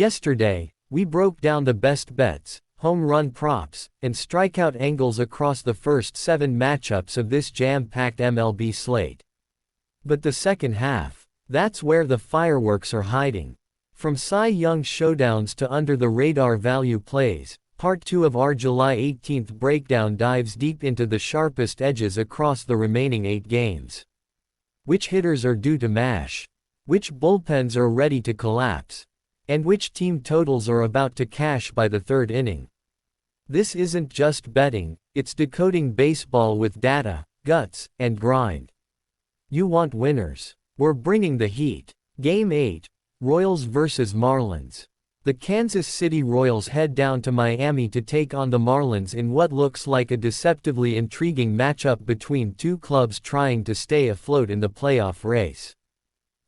Yesterday, we broke down the best bets, home run props, and strikeout angles across the first 7 matchups of this jam-packed MLB slate. But the second half, that's where the fireworks are hiding. From Cy Young showdowns to under-the-radar value plays, Part 2 of our July 18th breakdown dives deep into the sharpest edges across the remaining 8 games. Which hitters are due to mash? Which bullpens are ready to collapse? And which team totals are about to cash by the 3rd inning? This isn't just betting, it's decoding baseball with data, guts, and grind. You want winners? We're bringing the heat. Game 8, Royals vs. Marlins. The Kansas City Royals head down to Miami to take on the Marlins in what looks like a deceptively intriguing matchup between two clubs trying to stay afloat in the playoff race.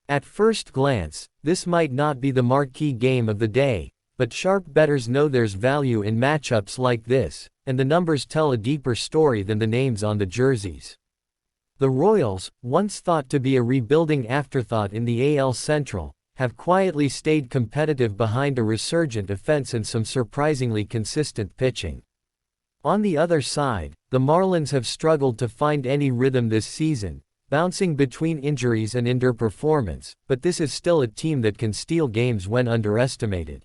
At first glance, this might not be the marquee game of the day, but sharp bettors know there's value in matchups like this, and the numbers tell a deeper story than the names on the jerseys. The Royals, once thought to be a rebuilding afterthought in the AL Central, have quietly stayed competitive behind a resurgent offense and some surprisingly consistent pitching. On the other side, the Marlins have struggled to find any rhythm this season, bouncing between injuries and underperformance, but this is still a team that can steal games when underestimated.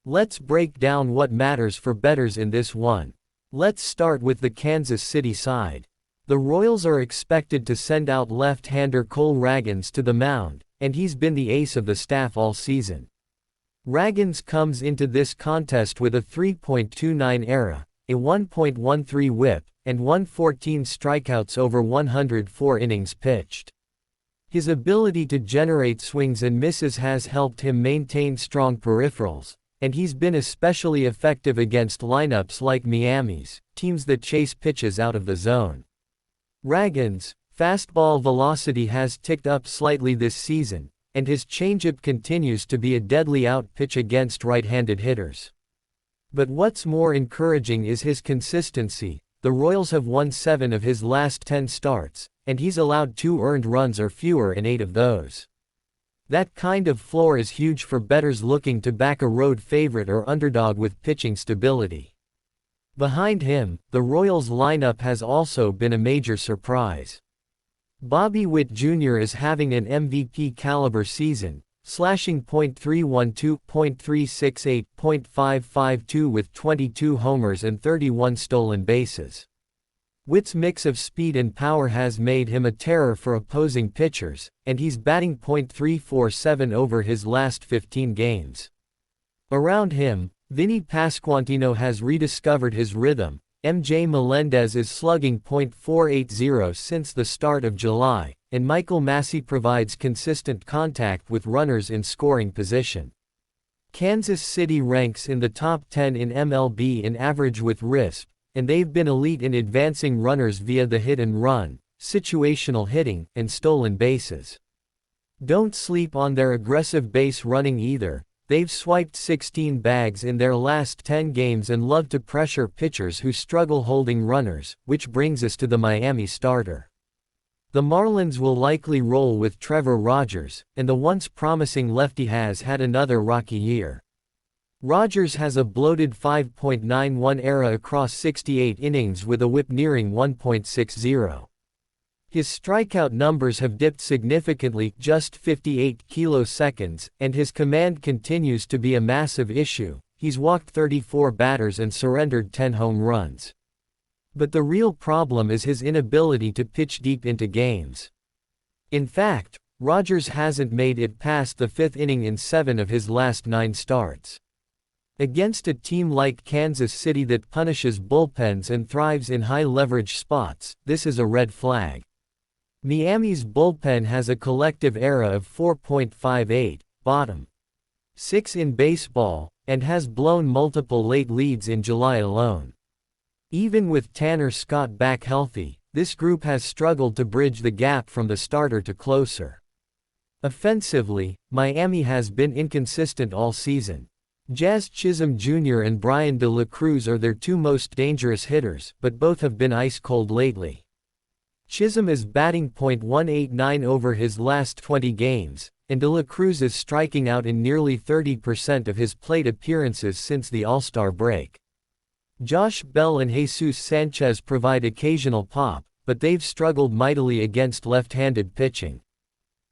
Let's break down what matters for bettors in this one. Let's start with the Kansas City side. The Royals are expected to send out left-hander Cole Ragans to the mound, and he's been the ace of the staff all season. Ragans comes into this contest with a 3.29 ERA, a 1.13 WHIP, and 114 strikeouts over 104 innings pitched. His ability to generate swings and misses has helped him maintain strong peripherals, and he's been especially effective against lineups like Miami's, teams that chase pitches out of the zone. Ragans' fastball velocity has ticked up slightly this season, and his changeup continues to be a deadly out pitch against right-handed hitters. But what's more encouraging is his consistency. The Royals have won 7 of his last 10 starts, and he's allowed 2 earned runs or fewer in 8 of those. That kind of floor is huge for bettors looking to back a road favorite or underdog with pitching stability. Behind him, the Royals lineup has also been a major surprise. Bobby Witt Jr. is having an MVP-caliber season, slashing .312, .368, .552 with 22 homers and 31 stolen bases. Witt's mix of speed and power has made him a terror for opposing pitchers, and he's batting .347 over his last 15 games. Around him, Vinny Pasquantino has rediscovered his rhythm. MJ Melendez is slugging .480 since the start of July, and Michael Massey provides consistent contact with runners in scoring position. Kansas City ranks in the top 10 in MLB in average with RISP, and they've been elite in advancing runners via the hit and run, situational hitting, and stolen bases. Don't sleep on their aggressive base running either. They've swiped 16 bags in their last 10 games and love to pressure pitchers who struggle holding runners, which brings us to the Miami starter. The Marlins will likely roll with Trevor Rogers, and the once promising lefty has had another rocky year. Rogers has a bloated 5.91 ERA across 68 innings with a WHIP nearing 1.60. His strikeout numbers have dipped significantly, just 58 kiloseconds, and his command continues to be a massive issue. He's walked 34 batters and surrendered 10 home runs. But the real problem is his inability to pitch deep into games. In fact, Rogers hasn't made it past the 5th inning in 7 of his last 9 starts. Against a team like Kansas City that punishes bullpens and thrives in high-leverage spots, this is a red flag. Miami's bullpen has a collective ERA of 4.58, bottom 6 in baseball, and has blown multiple late leads in July alone. Even with Tanner Scott back healthy, this group has struggled to bridge the gap from the starter to closer. Offensively, Miami has been inconsistent all season. Jazz Chisholm Jr. and Brian De La Cruz are their 2 most dangerous hitters, but both have been ice-cold lately. Chisholm is batting .189 over his last 20 games, and De La Cruz is striking out in nearly 30% of his plate appearances since the All-Star break. Josh Bell and Jesus Sanchez provide occasional pop, but they've struggled mightily against left-handed pitching.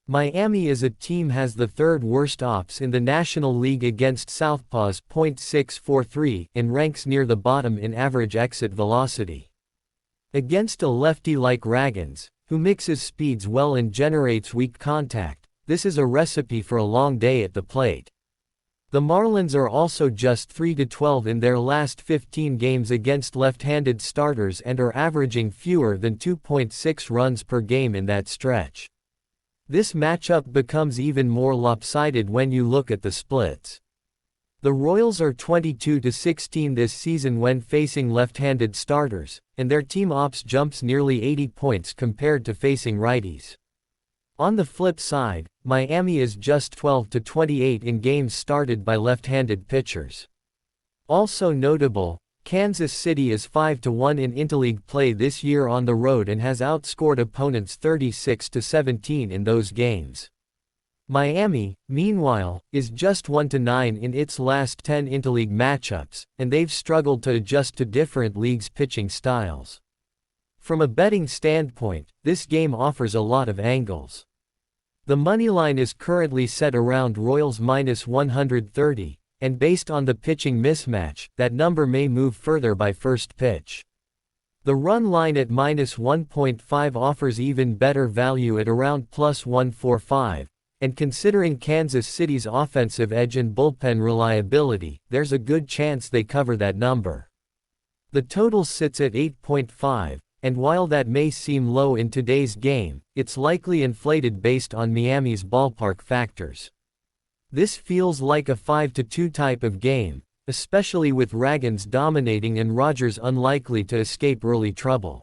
Miami as a team has the third worst ops in the National League against southpaws .643 and ranks near the bottom in average exit velocity. Against a lefty like Ragans, who mixes speeds well and generates weak contact, this is a recipe for a long day at the plate. The Marlins are also just 3-12 in their last 15 games against left-handed starters and are averaging fewer than 2.6 runs per game in that stretch. This matchup becomes even more lopsided when you look at the splits. The Royals are 22-16 this season when facing left-handed starters, and their team ops jumps nearly 80 points compared to facing righties. On the flip side, Miami is just 12-28 in games started by left-handed pitchers. Also notable, Kansas City is 5-1 in interleague play this year on the road and has outscored opponents 36-17 in those games. Miami, meanwhile, is just 1-9 in its last 10 interleague matchups, and they've struggled to adjust to different leagues' pitching styles. From a betting standpoint, this game offers a lot of angles. The moneyline is currently set around Royals -130. And based on the pitching mismatch, that number may move further by first pitch. The run line at -1.5 offers even better value at around +145, and considering Kansas City's offensive edge and bullpen reliability, there's a good chance they cover that number. The total sits at 8.5, and while that may seem low in today's game, it's likely inflated based on Miami's ballpark factors. This feels like a 5-2 type of game, especially with Ragans dominating and Rogers unlikely to escape early trouble.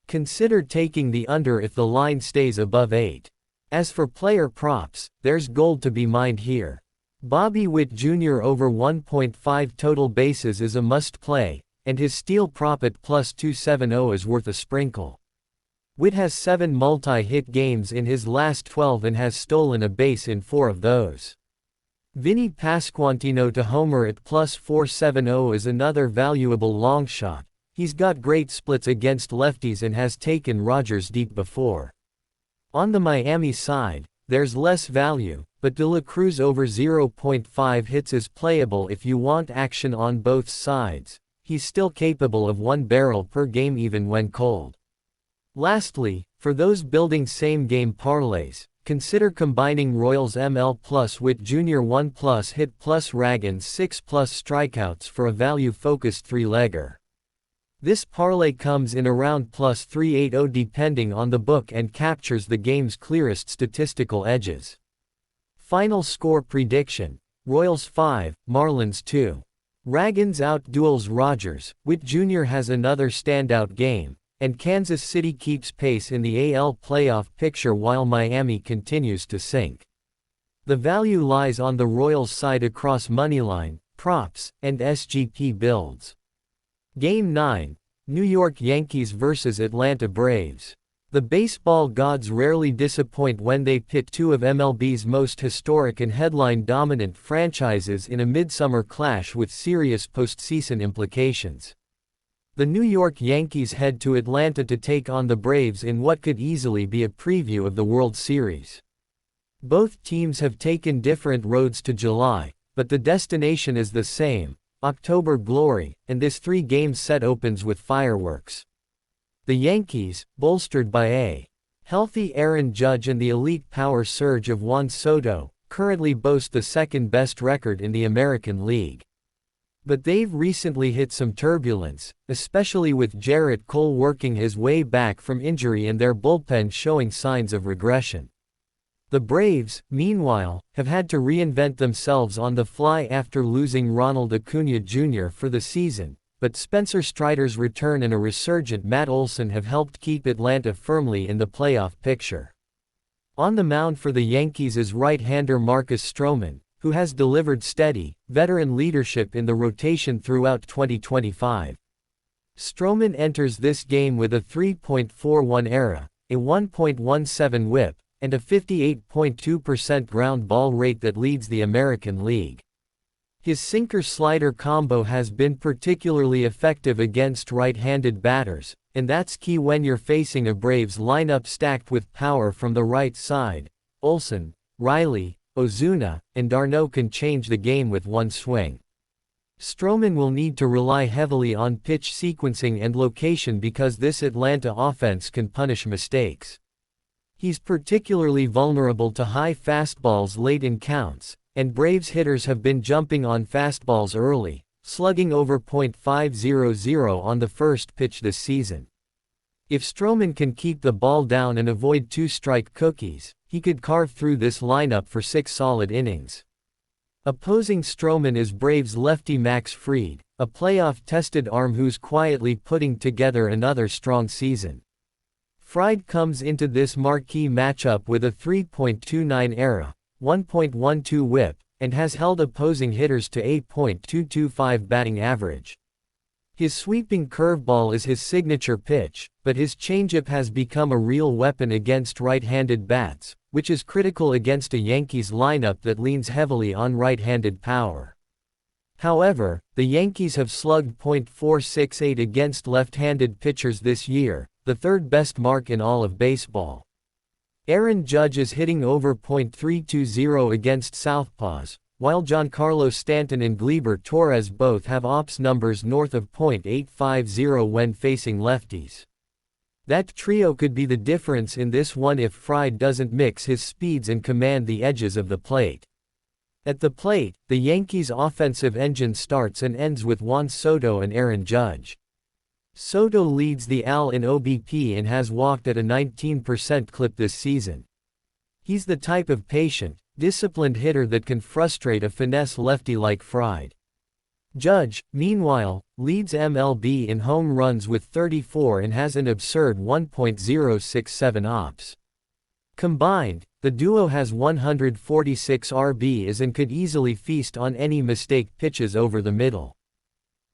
Consider taking the under if the line stays above 8. As for player props, there's gold to be mined here. Bobby Witt Jr. over 1.5 total bases is a must-play, and his steal prop at +270 is worth a sprinkle. Witt has 7 multi-hit games in his last 12 and has stolen a base in 4 of those. Vinny Pasquantino to homer at +470 is another valuable long shot. He's got great splits against lefties and has taken Rogers deep before. On the Miami side, there's less value, but De La Cruz over 0.5 hits is playable if you want action on both sides. He's still capable of 1 barrel per game even when cold. Lastly, for those building same-game parlays, consider combining Royals ML plus Witt Jr. 1 plus hit plus Ragans 6 plus strikeouts for a value-focused 3-legger. This parlay comes in around +380 depending on the book and captures the game's clearest statistical edges. Final score prediction: Royals 5, Marlins 2. Ragans outduels Rogers, Witt Jr. has another standout game, and Kansas City keeps pace in the AL playoff picture while Miami continues to sink. The value lies on the Royals side across moneyline, props, and SGP builds. Game 9, New York Yankees vs. Atlanta Braves. The baseball gods rarely disappoint when they pit two of MLB's most historic and headline-dominant franchises in a midsummer clash with serious postseason implications. The New York Yankees head to Atlanta to take on the Braves in what could easily be a preview of the World Series. Both teams have taken different roads to July, but the destination is the same: October glory, and this 3-game set opens with fireworks. The Yankees, bolstered by a healthy Aaron Judge and the elite power surge of Juan Soto, currently boast the second-best record in the American League. But they've recently hit some turbulence, especially with Jarrett Cole working his way back from injury and their bullpen showing signs of regression. The Braves, meanwhile, have had to reinvent themselves on the fly after losing Ronald Acuna Jr. for the season, but Spencer Strider's return and a resurgent Matt Olson have helped keep Atlanta firmly in the playoff picture. On the mound for the Yankees is right-hander Marcus Stroman, who has delivered steady, veteran leadership in the rotation throughout 2025. Stroman enters this game with a 3.41 ERA, a 1.17 WHIP, and a 58.2% ground ball rate that leads the American League. His sinker-slider combo has been particularly effective against right-handed batters, and that's key when you're facing a Braves lineup stacked with power from the right side. Olson, Riley, Ozuna, and d'Arnaud can change the game with one swing. Stroman will need to rely heavily on pitch sequencing and location because this Atlanta offense can punish mistakes. He's particularly vulnerable to high fastballs late in counts, and Braves hitters have been jumping on fastballs early, slugging over .500 on the first pitch this season. If Stroman can keep the ball down and avoid two-strike cookies, he could carve through this lineup for 6 solid innings. Opposing Stroman is Braves lefty Max Fried, a playoff-tested arm who's quietly putting together another strong season. Fried comes into this marquee matchup with a 3.29 ERA, 1.12 WHIP, and has held opposing hitters to 8.225 batting average. His sweeping curveball is his signature pitch, but his changeup has become a real weapon against right-handed bats, which is critical against a Yankees lineup that leans heavily on right-handed power. However, the Yankees have slugged .468 against left-handed pitchers this year, the third best mark in all of baseball. Aaron Judge is hitting over .320 against southpaws, while Giancarlo Stanton and Gleyber Torres both have ops numbers north of .850 when facing lefties. That trio could be the difference in this one if Fried doesn't mix his speeds and command the edges of the plate. At the plate, the Yankees' offensive engine starts and ends with Juan Soto and Aaron Judge. Soto leads the AL in OBP and has walked at a 19% clip this season. He's the type of patient, disciplined hitter that can frustrate a finesse lefty like Fried. Judge, meanwhile, leads MLB in home runs with 34 and has an absurd 1.067 ops. Combined, the duo has 146 RBIs and could easily feast on any mistake pitches over the middle.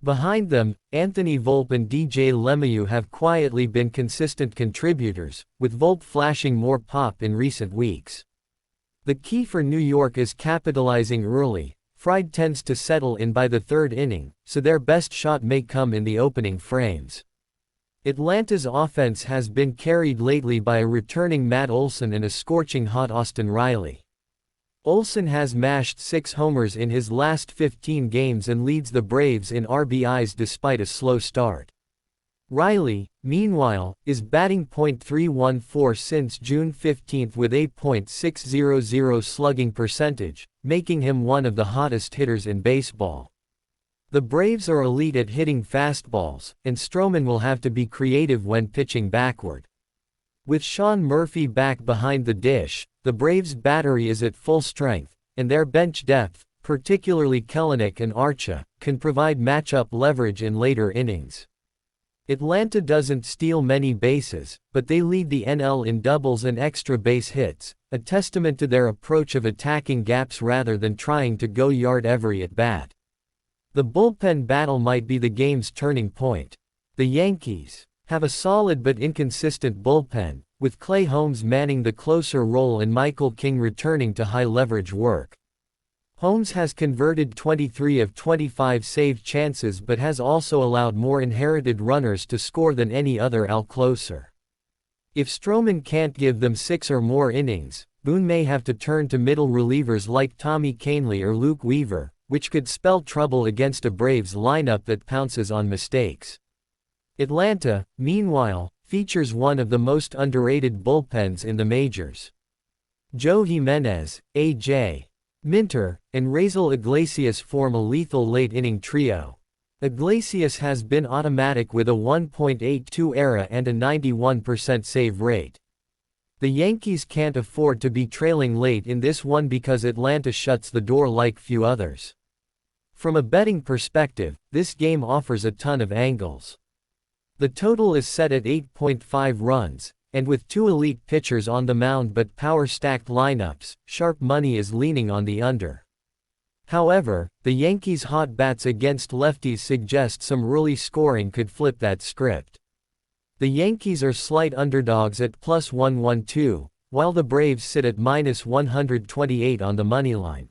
Behind them, Anthony Volpe and DJ LeMahieu have quietly been consistent contributors, with Volpe flashing more pop in recent weeks. The key for New York is capitalizing early. Fried tends to settle in by the third inning, so their best shot may come in the opening frames. Atlanta's offense has been carried lately by a returning Matt Olson and a scorching hot Austin Riley. Olson has mashed 6 homers in his last 15 games and leads the Braves in RBIs despite a slow start. Riley, meanwhile, is batting .314 since June 15 with a .600 slugging percentage, making him one of the hottest hitters in baseball. The Braves are elite at hitting fastballs, and Stroman will have to be creative when pitching backward. With Sean Murphy back behind the dish, the Braves' battery is at full strength, and their bench depth, particularly Kelenic and Archa, can provide matchup leverage in later innings. Atlanta doesn't steal many bases, but they lead the NL in doubles and extra base hits, a testament to their approach of attacking gaps rather than trying to go yard every at-bat. The bullpen battle might be the game's turning point. The Yankees have a solid but inconsistent bullpen, with Clay Holmes manning the closer role and Michael King returning to high-leverage work. Holmes has converted 23 of 25 saved chances but has also allowed more inherited runners to score than any other AL closer. If Stroman can't give them 6 or more innings, Boone may have to turn to middle relievers like Tommy Kahnle or Luke Weaver, which could spell trouble against a Braves lineup that pounces on mistakes. Atlanta, meanwhile, features one of the most underrated bullpens in the majors. Joe Jimenez, A.J. Minter, and Raisel Iglesias form a lethal late-inning trio. Iglesias has been automatic with a 1.82 ERA and a 91% save rate. The Yankees can't afford to be trailing late in this one because Atlanta shuts the door like few others. From a betting perspective, this game offers a ton of angles. The total is set at 8.5 runs, and with 2 elite pitchers on the mound but power-stacked lineups, sharp money is leaning on the under. However, the Yankees' hot bats against lefties suggest some early scoring could flip that script. The Yankees are slight underdogs at +112, while the Braves sit at -128 on the moneyline.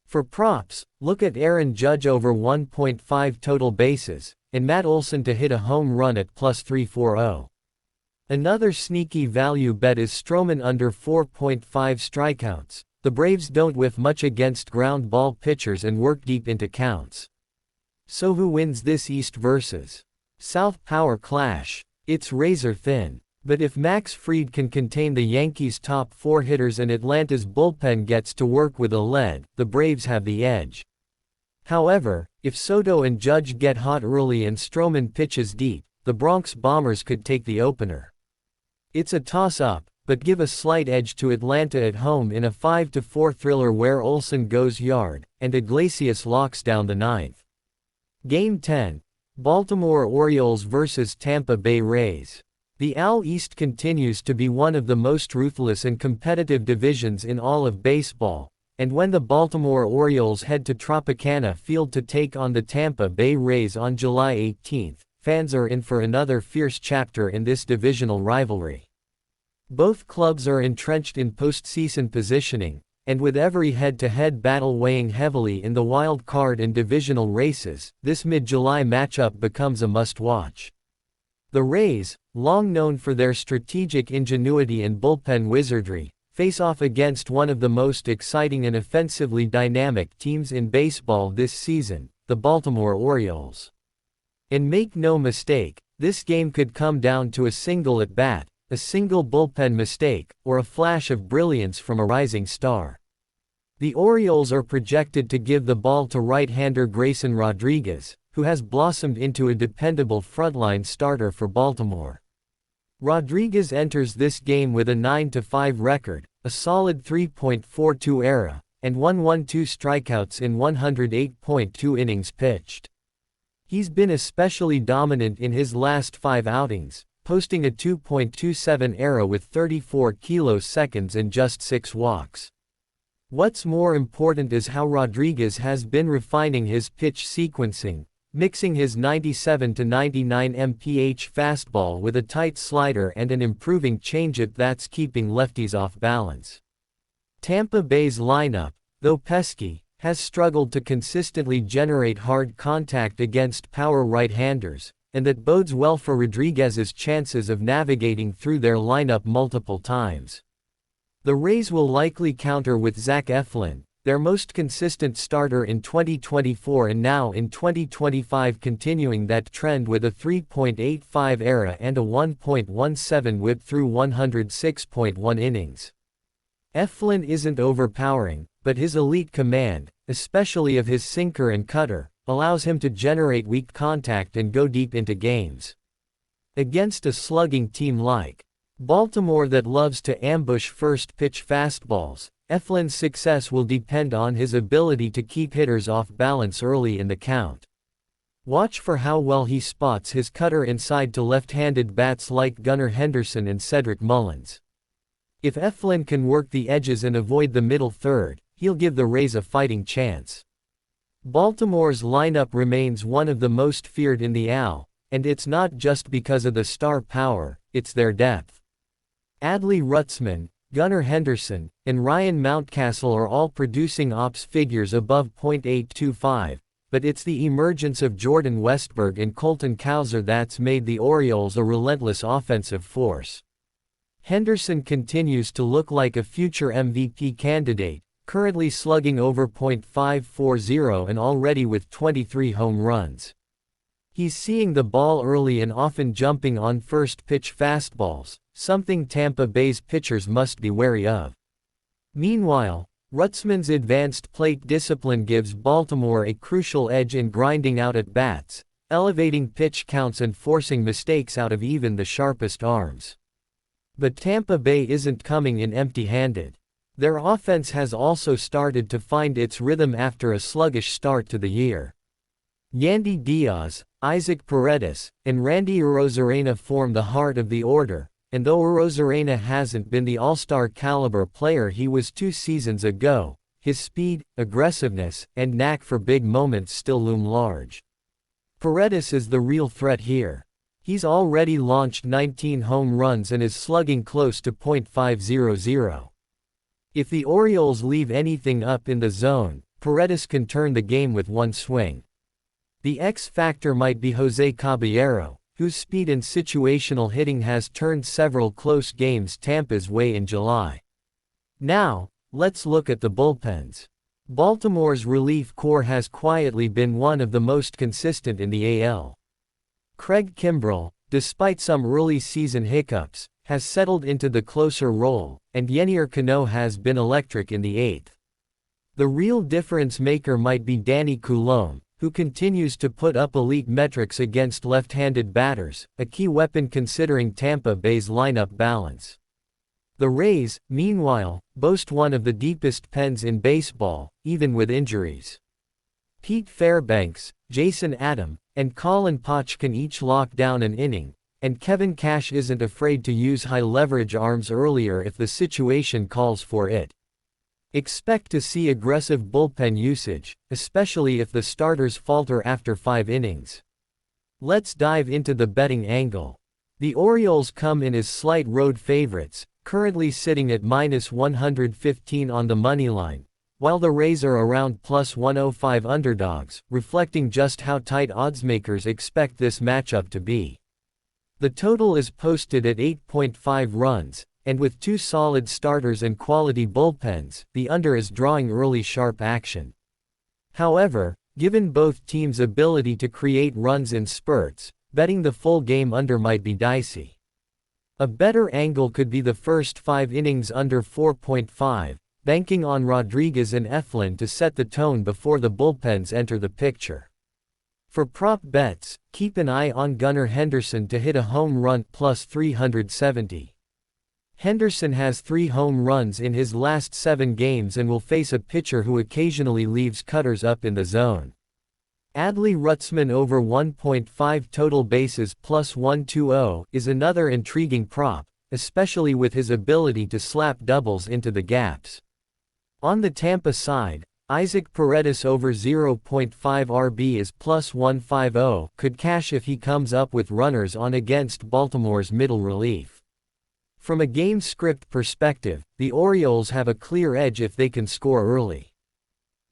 For props, look at Aaron Judge over 1.5 total bases, and Matt Olson to hit a home run at +340. Another sneaky value bet is Stroman under 4.5 strikeouts. The Braves don't whiff much against ground ball pitchers and work deep into counts. So who wins this East vs. South power clash? It's razor thin. But if Max Fried can contain the Yankees' top 4 hitters and Atlanta's bullpen gets to work with a lead, the Braves have the edge. However, if Soto and Judge get hot early and Stroman pitches deep, the Bronx Bombers could take the opener. It's a toss-up, but give a slight edge to Atlanta at home in a 5-4 thriller where Olson goes yard, and Iglesias locks down the ninth. Game 10. Baltimore Orioles vs. Tampa Bay Rays. The AL East continues to be one of the most ruthless and competitive divisions in all of baseball, and when the Baltimore Orioles head to Tropicana Field to take on the Tampa Bay Rays on July 18, fans are in for another fierce chapter in this divisional rivalry. Both clubs are entrenched in postseason positioning, and with every head-to-head battle weighing heavily in the wild card and divisional races, this mid-July matchup becomes a must-watch. The Rays, long known for their strategic ingenuity and bullpen wizardry, face off against one of the most exciting and offensively dynamic teams in baseball this season, the Baltimore Orioles. And make no mistake, this game could come down to a single at-bat, a single bullpen mistake, or a flash of brilliance from a rising star. The Orioles are projected to give the ball to right-hander Grayson Rodriguez, who has blossomed into a dependable frontline starter for Baltimore. Rodriguez enters this game with a 9-5 record, a solid 3.42 ERA, and 112 strikeouts in 108.2 innings pitched. He's been especially dominant in his last 5 outings, posting a 2.27 ERA with 34 kiloseconds and just 6 walks. What's more important is how Rodriguez has been refining his pitch sequencing, mixing his 97 to 99 mph fastball with a tight slider and an improving changeup that's keeping lefties off balance. Tampa Bay's lineup, though pesky, has struggled to consistently generate hard contact against power right-handers, and that bodes well for Rodriguez's chances of navigating through their lineup multiple times. The Rays will likely counter with Zach Eflin, their most consistent starter in 2024 and now in 2025, continuing that trend with a 3.85 ERA and a 1.17 WHIP through 106.1 innings. Eflin isn't overpowering, but his elite command, especially of his sinker and cutter, allows him to generate weak contact and go deep into games. Against a slugging team like Baltimore that loves to ambush first-pitch fastballs, Eflin's success will depend on his ability to keep hitters off balance early in the count. Watch for how well he spots his cutter inside to left-handed bats like Gunnar Henderson and Cedric Mullins. If Eflin can work the edges and avoid the middle third, he'll give the Rays a fighting chance. Baltimore's lineup remains one of the most feared in the AL, and it's not just because of the star power, it's their depth. Adley Rutschman, Gunnar Henderson, and Ryan Mountcastle are all producing ops figures above .825, but it's the emergence of Jordan Westburg and Colton Cowser that's made the Orioles a relentless offensive force. Henderson continues to look like a future MVP candidate, currently slugging over .540 and already with 23 home runs. He's seeing the ball early and often jumping on first-pitch fastballs, something Tampa Bay's pitchers must be wary of. Meanwhile, Rutschman's advanced plate discipline gives Baltimore a crucial edge in grinding out at-bats, elevating pitch counts and forcing mistakes out of even the sharpest arms. But Tampa Bay isn't coming in empty-handed. Their offense has also started to find its rhythm after a sluggish start to the year. Yandy Diaz, Isaac Paredes, and Randy Arozarena form the heart of the order, and though Arozarena hasn't been the all-star caliber player he was 2 seasons ago, his speed, aggressiveness, and knack for big moments still loom large. Paredes is the real threat here. He's already launched 19 home runs and is slugging close to .500. If the Orioles leave anything up in the zone, Paredes can turn the game with one swing. The X factor might be Jose Caballero, whose speed and situational hitting has turned several close games Tampa's way in July. Now, let's look at the bullpens. Baltimore's relief corps has quietly been one of the most consistent in the AL. Craig Kimbrell, despite some early season hiccups, has settled into the closer role, and Yennier Cano has been electric in the eighth. The real difference maker might be Danny Coulombe, who continues to put up elite metrics against left-handed batters, a key weapon considering Tampa Bay's lineup balance. The Rays, meanwhile, boast one of the deepest pens in baseball, even with injuries. Pete Fairbanks, Jason Adam, and Colin Poch can each lock down an inning, and Kevin Cash isn't afraid to use high-leverage arms earlier if the situation calls for it. Expect to see aggressive bullpen usage, especially if the starters falter after 5 innings. Let's dive into the betting angle. The Orioles come in as slight road favorites, currently sitting at -115 on the moneyline, while the Rays are around +105 underdogs, reflecting just how tight oddsmakers expect this matchup to be. The total is posted at 8.5 runs, and with 2 solid starters and quality bullpens, the under is drawing early sharp action. However, given both teams' ability to create runs in spurts, betting the full game under might be dicey. A better angle could be the first 5 innings under 4.5, banking on Rodriguez and Eflin to set the tone before the bullpens enter the picture. For prop bets, keep an eye on Gunnar Henderson to hit a home run +370. Henderson has 3 home runs in his last 7 games and will face a pitcher who occasionally leaves cutters up in the zone. Adley Rutzman over 1.5 total bases +120 is another intriguing prop, especially with his ability to slap doubles into the gaps. On the Tampa side, Isaac Paredes over 0.5 RB is +150 could cash if he comes up with runners on against Baltimore's middle relief. From a game script perspective, the Orioles have a clear edge if they can score early.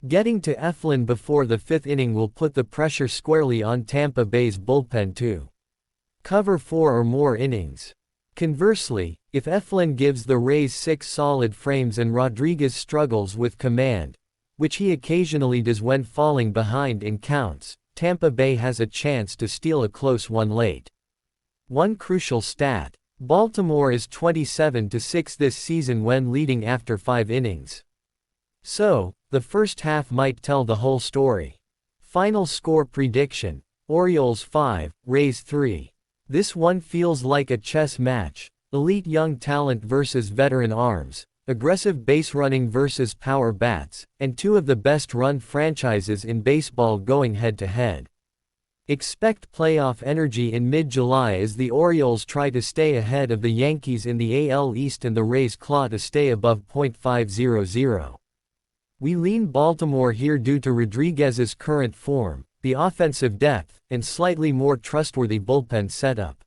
Getting to Eflin before the 5th inning will put the pressure squarely on Tampa Bay's bullpen to cover 4 or more innings. Conversely, if Eflin gives the Rays 6 solid frames and Rodriguez struggles with command, which he occasionally does when falling behind in counts, Tampa Bay has a chance to steal a close one late. One crucial stat: Baltimore is 27-6 this season when leading after 5 innings. So, the first half might tell the whole story. Final score prediction: Orioles 5, Rays 3. This one feels like a chess match. Elite young talent versus veteran arms, aggressive base running versus power bats, and 2 of the best run franchises in baseball going head-to-head. Expect playoff energy in mid-July as the Orioles try to stay ahead of the Yankees in the AL East and the Rays claw to stay above .500. We lean Baltimore here due to Rodriguez's current form, the offensive depth, and slightly more trustworthy bullpen setup.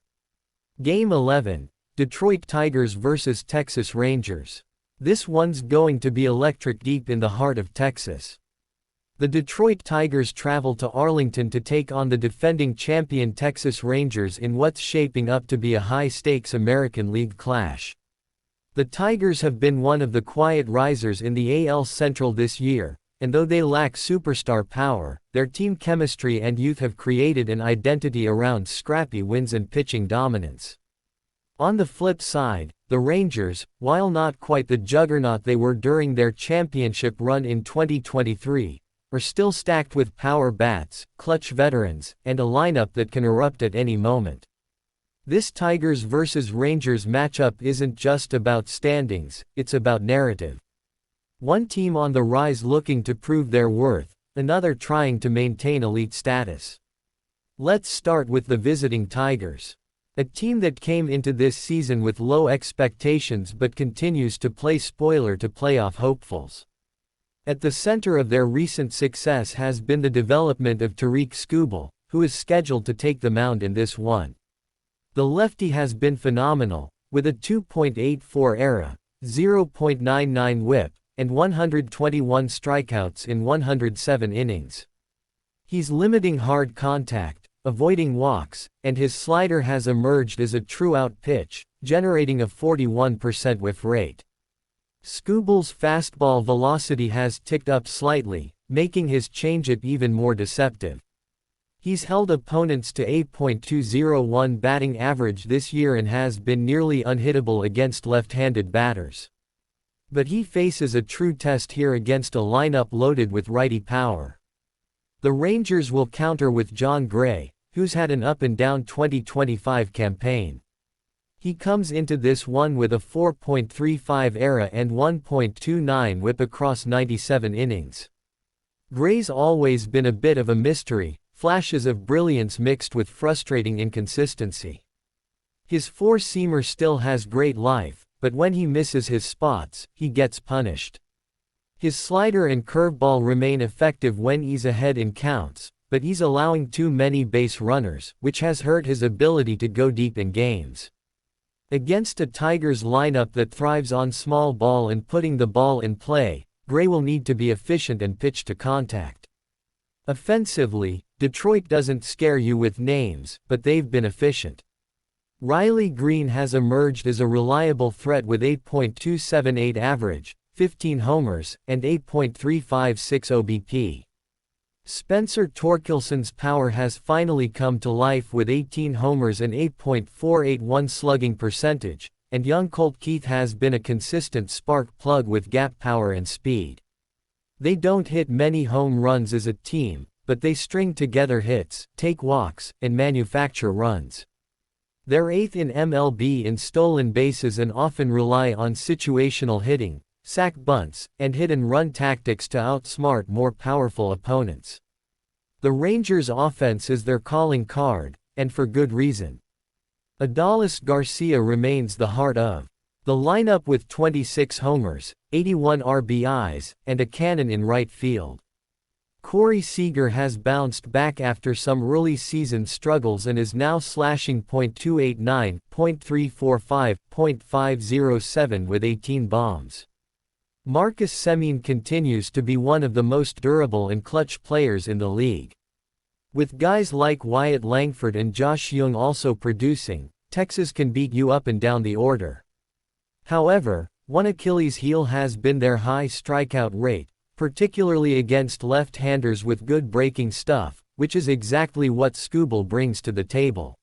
Game 11, Detroit Tigers vs Texas Rangers. This one's going to be electric deep in the heart of Texas. The Detroit Tigers travel to Arlington to take on the defending champion Texas Rangers in what's shaping up to be a high-stakes American League clash. The Tigers have been one of the quiet risers in the AL Central this year, and though they lack superstar power, their team chemistry and youth have created an identity around scrappy wins and pitching dominance. On the flip side, the Rangers, while not quite the juggernaut they were during their championship run in 2023, are still stacked with power bats, clutch veterans, and a lineup that can erupt at any moment. This Tigers vs Rangers matchup isn't just about standings, it's about narrative. One team on the rise looking to prove their worth, another trying to maintain elite status. Let's start with the visiting Tigers. A team that came into this season with low expectations but continues to play spoiler to playoff hopefuls. At the center of their recent success has been the development of Tarik Skubal, who is scheduled to take the mound in this one. The lefty has been phenomenal, with a 2.84 ERA, 0.99 WHIP, and 121 strikeouts in 107 innings. He's limiting hard contact, avoiding walks, and his slider has emerged as a true out pitch, generating a 41% whiff rate. Scooble's fastball velocity has ticked up slightly, making his changeup even more deceptive. He's held opponents to 8.201 batting average this year and has been nearly unhittable against left-handed batters. But he faces a true test here against a lineup loaded with righty power. The Rangers will counter with John Gray, who's had an up-and-down 2025 campaign. He comes into this one with a 4.35 ERA and 1.29 WHIP across 97 innings. Gray's always been a bit of a mystery, flashes of brilliance mixed with frustrating inconsistency. His four-seamer still has great life, but when he misses his spots, he gets punished. His slider and curveball remain effective when he's ahead in counts, but he's allowing too many base runners, which has hurt his ability to go deep in games. Against a Tigers lineup that thrives on small ball and putting the ball in play, Gray will need to be efficient and pitch to contact. Offensively, Detroit doesn't scare you with names, but they've been efficient. Riley Green has emerged as a reliable threat with 8.278 average, 15 homers, and 8.356 OBP. Spencer Torkelson's power has finally come to life with 18 homers and 8.481 slugging percentage, and young Colt Keith has been a consistent spark plug with gap power and speed. They don't hit many home runs as a team, but they string together hits, take walks, and manufacture runs. They're 8th in MLB in stolen bases and often rely on situational hitting, sack bunts, and hit-and-run tactics to outsmart more powerful opponents. The Rangers' offense is their calling card, and for good reason. Adolis Garcia remains the heart of the lineup with 26 homers, 81 RBIs, and a cannon in right field. Corey Seager has bounced back after some early season struggles and is now slashing .289, .345, .507 with 18 bombs. Marcus Semien continues to be one of the most durable and clutch players in the league. With guys like Wyatt Langford and Josh Jung also producing, Texas can beat you up and down the order. However, one Achilles heel has been their high strikeout rate, particularly against left-handers with good breaking stuff, which is exactly what Scooble brings to the table.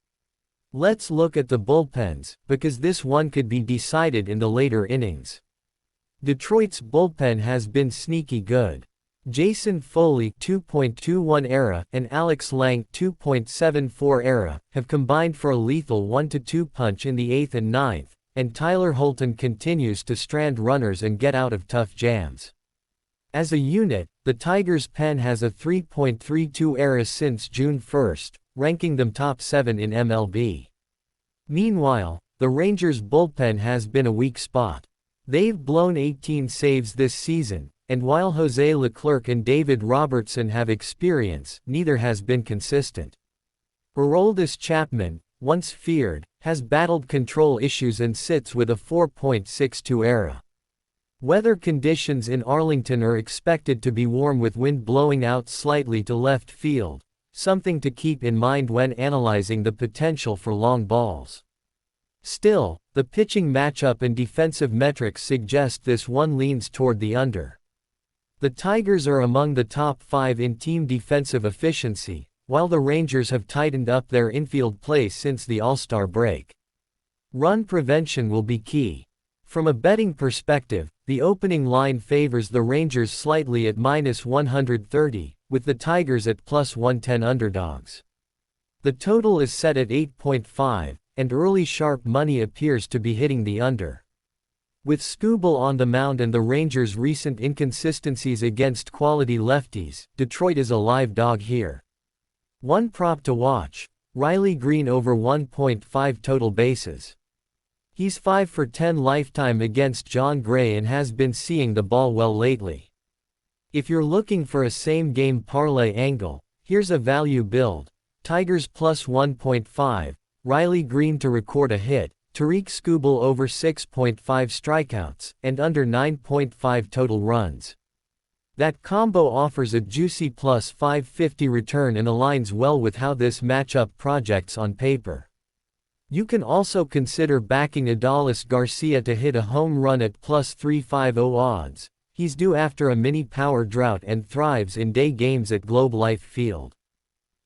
Let's look at the bullpens, because this one could be decided in the later innings. Detroit's bullpen has been sneaky good. Jason Foley 2.21 ERA and Alex Lange 2.74 ERA have combined for a lethal 1-2 punch in the 8th and 9th, and Tyler Holton continues to strand runners and get out of tough jams. As a unit, the Tigers' pen has a 3.32 ERA since June 1, ranking them top 7 in MLB. Meanwhile, the Rangers' bullpen has been a weak spot. They've blown 18 saves this season, and while Jose Leclerc and David Robertson have experience, neither has been consistent. Aroldis Chapman, once feared, has battled control issues and sits with a 4.62 ERA. Weather conditions in Arlington are expected to be warm with wind blowing out slightly to left field, something to keep in mind when analyzing the potential for long balls. Still, the pitching matchup and defensive metrics suggest this one leans toward the under. The Tigers are among the top 5 in team defensive efficiency, while the Rangers have tightened up their infield play since the All-Star break. Run prevention will be key. From a betting perspective, the opening line favors the Rangers slightly at -130, with the Tigers at +110 underdogs. The total is set at 8.5, and early sharp money appears to be hitting the under. With Scooble on the mound and the Rangers' recent inconsistencies against quality lefties, Detroit is a live dog here. One prop to watch: Riley Green over 1.5 total bases. He's 5 for 10 lifetime against John Gray and has been seeing the ball well lately. If you're looking for a same-game parlay angle, here's a value build: Tigers +1.5, Riley Green to record a hit, Tariq Skubal over 6.5 strikeouts, and under 9.5 total runs. That combo offers a juicy plus 550 return and aligns well with how this matchup projects on paper. You can also consider backing Adolis Garcia to hit a home run at plus 350 odds. He's due after a mini power drought and thrives in day games at Globe Life Field.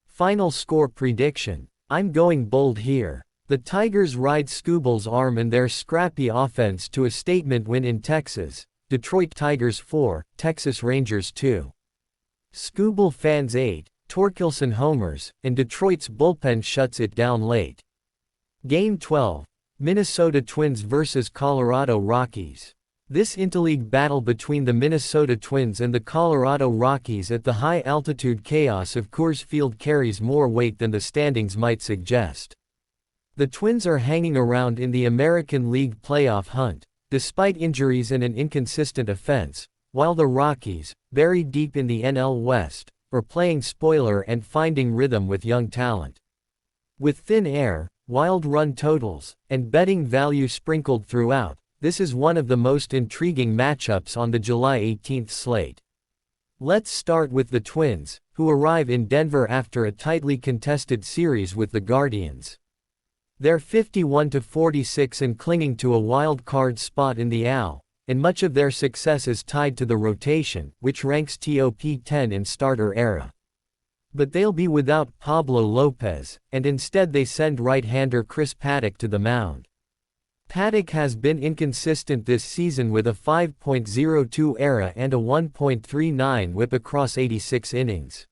Final score prediction. I'm going bold here. The Tigers ride Skubal's arm and their scrappy offense to a statement win in Texas. Detroit Tigers 4, Texas Rangers 2. Skubal fans 8, Torkelson homers, and Detroit's bullpen shuts it down late. Game 12, Minnesota Twins vs Colorado Rockies. This interleague battle between the Minnesota Twins and the Colorado Rockies at the high-altitude chaos of Coors Field carries more weight than the standings might suggest. The Twins are hanging around in the American League playoff hunt, despite injuries and an inconsistent offense, while the Rockies, buried deep in the NL West, are playing spoiler and finding rhythm with young talent. With thin air, wild run totals, and betting value sprinkled throughout, this is one of the most intriguing matchups on the July 18 slate. Let's start with the Twins, who arrive in Denver after a tightly contested series with the Guardians. They're 51-46 and clinging to a wild card spot in the AL, and much of their success is tied to the rotation, which ranks top 10 in starter era. But they'll be without Pablo Lopez, and instead they send right-hander Chris Paddack to the mound. Paddack has been inconsistent this season with a 5.02 ERA and a 1.39 WHIP across 86 innings.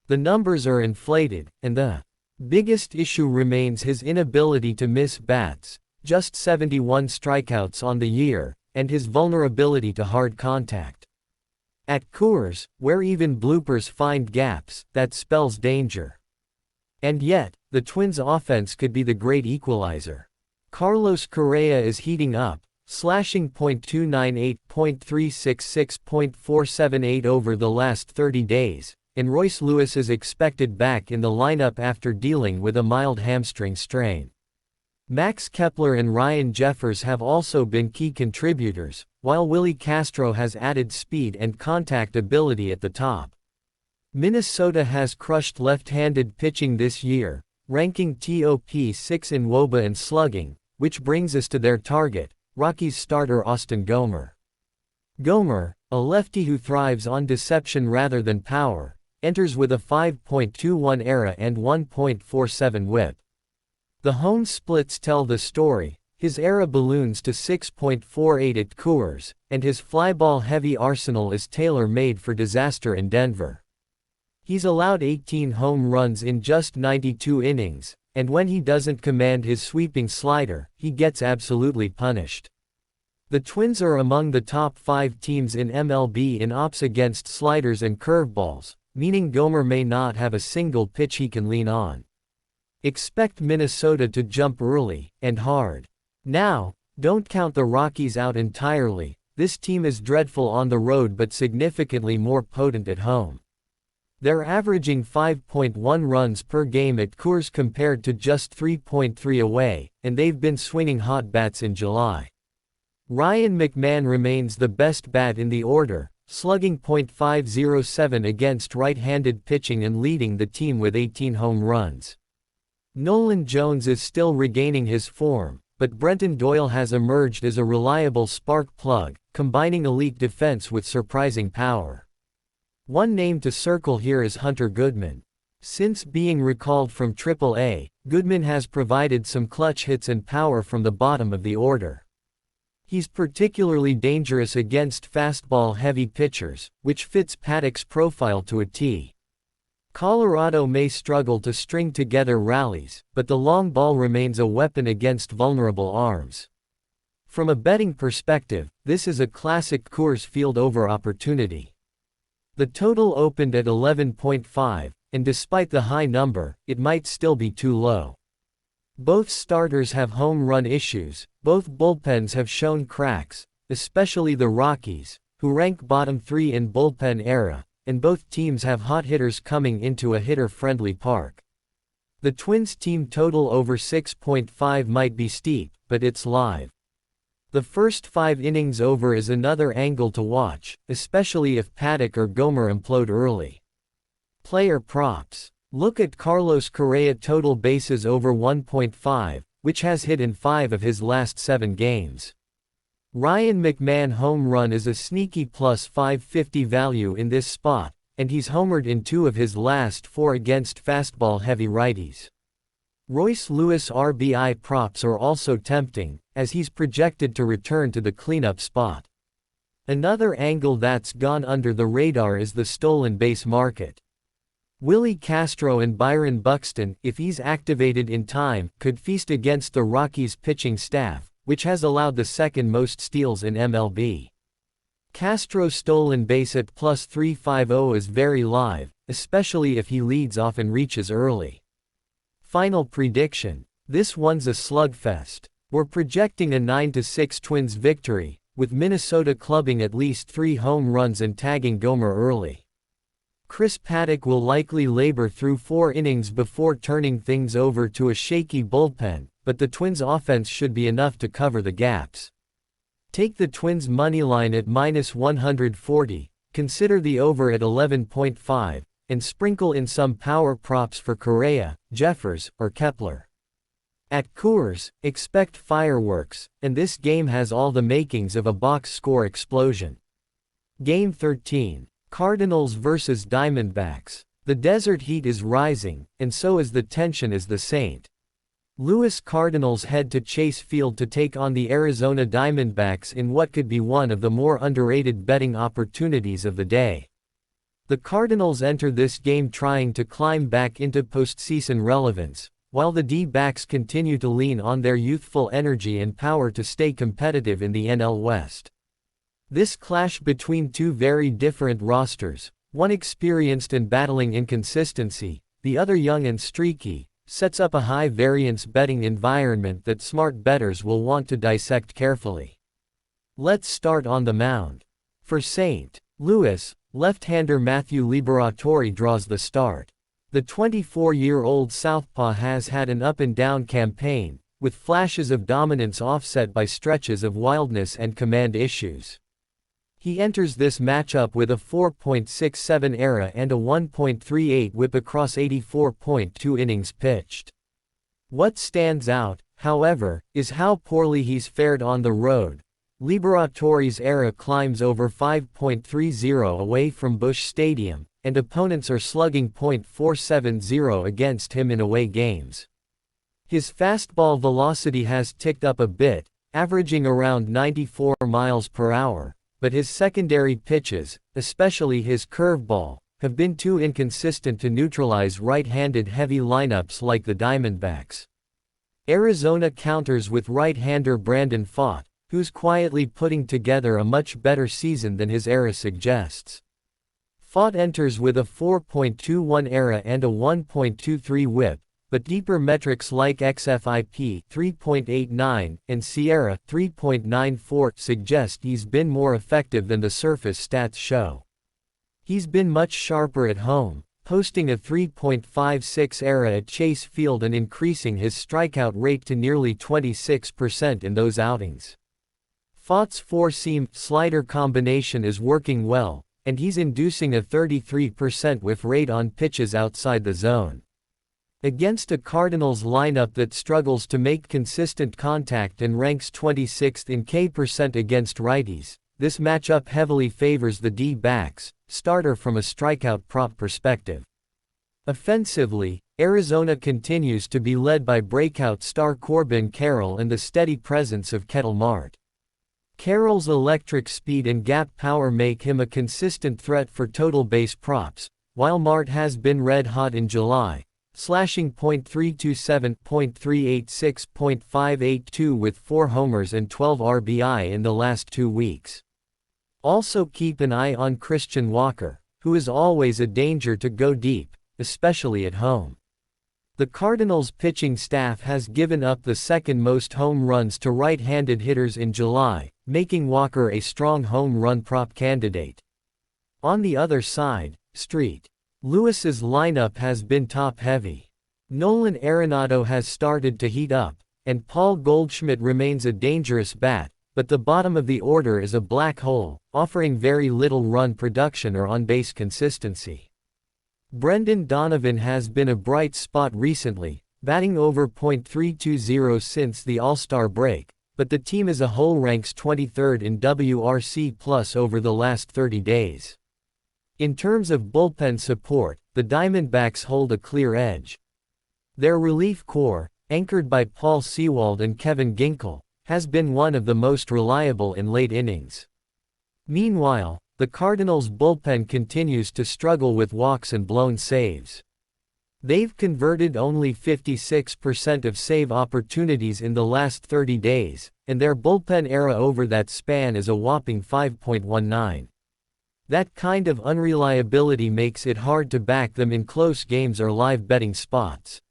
The numbers are inflated, and the biggest issue remains his inability to miss bats, just 71 strikeouts on the year, and his vulnerability to hard contact. At Coors, where even bloopers find gaps, that spells danger. And yet, the Twins' offense could be the great equalizer. Carlos Correa is heating up, slashing .298, .366, .478 over the last 30 days. And Royce Lewis is expected back in the lineup after dealing with a mild hamstring strain. Max Kepler and Ryan Jeffers have also been key contributors, while Willie Castro has added speed and contact ability at the top. Minnesota has crushed left-handed pitching this year, ranking top 6 in WOBA and slugging, which brings us to their target, Rockies starter Austin Gomer. Gomer, a lefty who thrives on deception rather than power, enters with a 5.21 ERA and 1.47 WHIP. The home splits tell the story. His ERA balloons to 6.48 at Coors, and his flyball-heavy arsenal is tailor-made for disaster in Denver. He's allowed 18 home runs in just 92 innings, and when he doesn't command his sweeping slider, he gets absolutely punished. The Twins are among the top 5 teams in MLB in ops against sliders and curveballs, meaning Gomer may not have a single pitch he can lean on. Expect Minnesota to jump early, and hard. Now, don't count the Rockies out entirely. This team is dreadful on the road but significantly more potent at home. They're averaging 5.1 runs per game at Coors compared to just 3.3 away, and they've been swinging hot bats in July. Ryan McMahon remains the best bat in the order, slugging .507 against right-handed pitching and leading the team with 18 home runs. Nolan Jones is still regaining his form, but Brenton Doyle has emerged as a reliable spark plug, combining elite defense with surprising power. One name to circle here is Hunter Goodman. Since being recalled from AAA, Goodman has provided some clutch hits and power from the bottom of the order. He's particularly dangerous against fastball-heavy pitchers, which fits Paddack's profile to a T. Colorado may struggle to string together rallies, but the long ball remains a weapon against vulnerable arms. From a betting perspective, this is a classic Coors Field over opportunity. The total opened at 11.5, and despite the high number, it might still be too low. Both starters have home run issues, both bullpens have shown cracks, especially the Rockies, who rank bottom 3 in bullpen era, and both teams have hot hitters coming into a hitter-friendly park. The Twins team total over 6.5 might be steep, but it's live. The first 5 innings over is another angle to watch, especially if Paddock or Gomer implode early. Player props. Look at Carlos Correa total bases over 1.5, which has hit in 5 of his last 7 games. Ryan McMahon home run is a sneaky plus 550 value in this spot, and he's homered in 2 of his last 4 against fastball-heavy righties. Royce Lewis RBI props are also tempting, as he's projected to return to the cleanup spot. Another angle that's gone under the radar is the stolen base market. Willie Castro and Byron Buxton, if he's activated in time, could feast against the Rockies' pitching staff, which has allowed the second most steals in MLB. Castro's stolen base at plus 350 is very live, especially if he leads off and reaches early. Final prediction. This one's a slugfest. We're projecting a 9-6 Twins victory, with Minnesota clubbing at least 3 home runs and tagging Gomer early. Chris Paddock will likely labor through 4 innings before turning things over to a shaky bullpen, but the Twins' offense should be enough to cover the gaps. Take the Twins' moneyline at -140, consider the over at 11.5, and sprinkle in some power props for Correa, Jeffers, or Kepler. At Coors, expect fireworks, and this game has all the makings of a box score explosion. Game 13. Cardinals vs. Diamondbacks. The desert heat is rising, and so is the tension as the St. Louis Cardinals head to Chase Field to take on the Arizona Diamondbacks in what could be one of the more underrated betting opportunities of the day. The Cardinals enter this game trying to climb back into postseason relevance, while the D-backs continue to lean on their youthful energy and power to stay competitive in the NL West. This clash between 2 very different rosters, one experienced and battling inconsistency, the other young and streaky, sets up a high-variance betting environment that smart bettors will want to dissect carefully. Let's start on the mound. For St. Louis, left-hander Matthew Liberatore draws the start. The 24-year-old southpaw has had an up-and-down campaign, with flashes of dominance offset by stretches of wildness and command issues. He enters this matchup with a 4.67 ERA and a 1.38 WHIP across 84.2 innings pitched. What stands out, however, is how poorly he's fared on the road. Liberatore's ERA climbs over 5.30 away from Busch Stadium, and opponents are slugging .470 against him in away games. His fastball velocity has ticked up a bit, averaging around 94 miles per hour, but his secondary pitches, especially his curveball, have been too inconsistent to neutralize right-handed heavy lineups like the Diamondbacks. Arizona counters with right-hander Brandon Pfaadt, who's quietly putting together a much better season than his ERA suggests. Pfaadt enters with a 4.21 ERA and a 1.23 WHIP, but deeper metrics like xFIP 3.89 and SIERA 3.94 suggest he's been more effective than the surface stats show. He's been much sharper at home, posting a 3.56 ERA at Chase Field and increasing his strikeout rate to nearly 26% in those outings. Pfaadt's four-seam slider combination is working well, and he's inducing a 33% whiff rate on pitches outside the zone. Against a Cardinals lineup that struggles to make consistent contact and ranks 26th in K% against righties, this matchup heavily favors the D-backs, starter from a strikeout prop perspective. Offensively, Arizona continues to be led by breakout star Corbin Carroll and the steady presence of Ketel Marte. Carroll's electric speed and gap power make him a consistent threat for total base props, while Marte has been red-hot in July, slashing .327, .386, .582 with 4 homers and 12 RBI in the last 2 weeks. Also keep an eye on Christian Walker, who is always a danger to go deep, especially at home. The Cardinals' pitching staff has given up the second most home runs to right-handed hitters in July, making Walker a strong home run prop candidate. On the other side, St. Louis's lineup has been top-heavy. Nolan Arenado has started to heat up, and Paul Goldschmidt remains a dangerous bat, but the bottom of the order is a black hole, offering very little run production or on-base consistency. Brendan Donovan has been a bright spot recently, batting over .320 since the All-Star break, but the team as a whole ranks 23rd in WRC+ over the last 30 days. In terms of bullpen support, the Diamondbacks hold a clear edge. Their relief corps, anchored by Paul Sewald and Kevin Ginkel, has been one of the most reliable in late innings. Meanwhile, the Cardinals' bullpen continues to struggle with walks and blown saves. They've converted only 56% of save opportunities in the last 30 days, and their bullpen ERA over that span is a whopping 5.19. That kind of unreliability makes it hard to back them in close games or live betting spots.